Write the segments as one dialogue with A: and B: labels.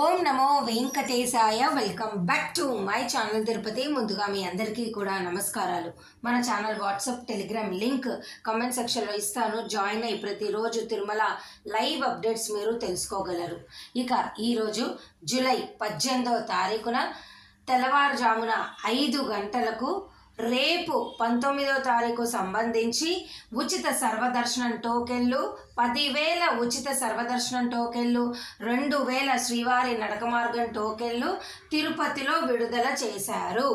A: Om Namo Venkatesaya. Welcome back to my channel Tirupati. ముందుగా మీ అందరికీ కూడా నమస్కారాలు. మన channel WhatsApp Telegram link comment సెక్షన్లో ఇస్తాను. జాయిన్ అయ్యి ప్రతిరోజు తిరుమల లైవ్ అప్డేట్స్ మీరు తెలుసుకోగలరు. ఇక ఈరోజు జూలై 18వ తారీఖున తెల్లవారుజామున 5 గంటలకు రేపు 19వ తారీఖు సంబంధించి ఉచిత సర్వదర్శనం టోకెన్లు 10,000 ఉచిత సర్వదర్శనం టోకెన్లు 2,000 శ్రీవారి నడక మార్గం టోకెన్లు తిరుపతిలో విడుదల చేశారు.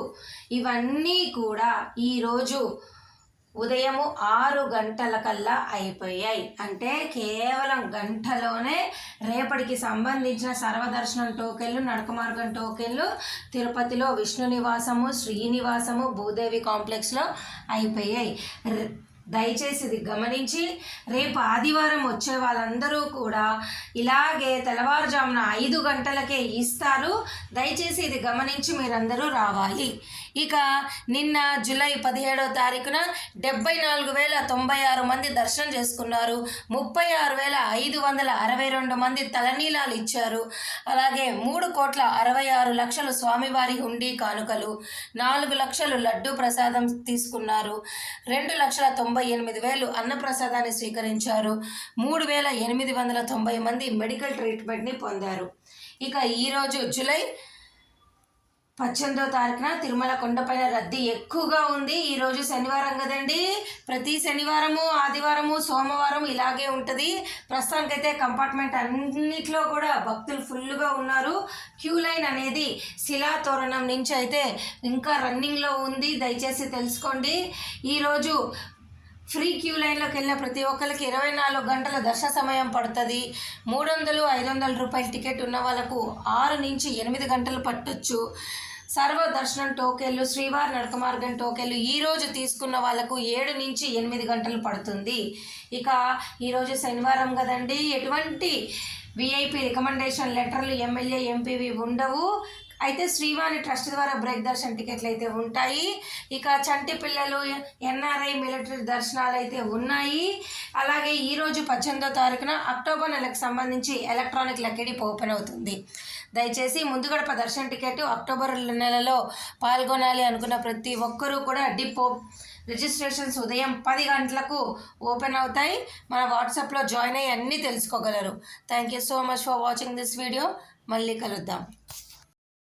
A: ఇవన్నీ కూడా ఈరోజు ఉదయము 6 గంటలకల్లా అయిపోయాయి. అంటే కేవలం గంటలోనే రేపటికి సంబంధించిన సర్వదర్శనం టోకెన్లు నడక మార్గం టోకెన్లు తిరుపతిలో విష్ణు నివాసము, శ్రీనివాసము, భూదేవి కాంప్లెక్స్లో అయిపోయాయి. దయచేసి ఇది గమనించి రేపు ఆదివారం వచ్చే వాళ్ళందరూ కూడా ఇలాగే తెల్లవారుజామున 5 గంటలకే ఇస్తారు. దయచేసి ఇది గమనించి మీరందరూ రావాలి. ఇక నిన్న జూలై 17వ తారీఖున 74,096 మంది దర్శనం చేసుకున్నారు. 36,562 మంది తలనీలాలు ఇచ్చారు. అలాగే 3,66,00,000 స్వామివారి హుండీ కానుకలు, 4 లక్షలు లడ్డు ప్రసాదం తీసుకున్నారు. 2,98,000 అన్నప్రసాదాన్ని స్వీకరించారు. 3,890 మంది మెడికల్ ట్రీట్మెంట్ని పొందారు. ఇక ఈరోజు జూలై 18వ తారీఖున తిరుమల కొండపైన రద్దీ ఎక్కువగా ఉంది. ఈరోజు శనివారం కదండి. ప్రతి శనివారము, ఆదివారము, సోమవారం ఇలాగే ఉంటుంది. ప్రస్తుతానికైతే కంపార్ట్మెంట్ అన్నిట్లో కూడా భక్తులు ఫుల్గా ఉన్నారు. క్యూ లైన్ అనేది శిలాతోరణం నుంచి అయితే ఇంకా రన్నింగ్లో ఉంది. దయచేసి తెలుసుకోండి. ఈరోజు ఫ్రీ క్యూ లైన్లోకి వెళ్ళిన ప్రతి ఒక్కరికి 24 గంటల దర్శన సమయం పడుతుంది. 300, 500 రూపాయల టికెట్ ఉన్న వాళ్ళకు 6 నుంచి 8 గంటలు పట్టొచ్చు. సర్వ దర్శనం టోకెన్లు, శ్రీవారి నడక మార్గం టోకెన్లు ఈరోజు తీసుకున్న వాళ్ళకు 7 నుంచి 8 గంటలు పడుతుంది. ఇక ఈరోజు శనివారం కదండి. ఎటువంటి విఐపి రికమెండేషన్ లెటర్లు ఎమ్మెల్యే, ఎంపీవి ఉండవు. అయితే శ్రీవాణి ట్రస్ట్ ద్వారా బ్రేక్ దర్శన్ టికెట్లు అయితే ఉంటాయి. ఇక చంటి పిల్లలు, ఎన్ఆర్ఐ, మిలిటరీ దర్శనాలు అయితే ఉన్నాయి. అలాగే ఈరోజు 18వ తారీఖున అక్టోబర్ నెలకు సంబంధించి ఎలక్ట్రానిక్ లక్కీడిప్ ఓపెన్ అవుతుంది. దయచేసి ముందు గడప దర్శన టికెట్ అక్టోబర్ నెలలో పాల్గొనాలి అనుకున్న ప్రతి ఒక్కరూ కూడా డిప్ రిజిస్ట్రేషన్స్ ఉదయం 10 గంటలకు ఓపెన్ అవుతాయి. మన వాట్సాప్లో జాయిన్ అయ్యి అన్నీ తెలుసుకోగలరు. Thank you so much for watching this video. మళ్ళీ కలుద్దాం.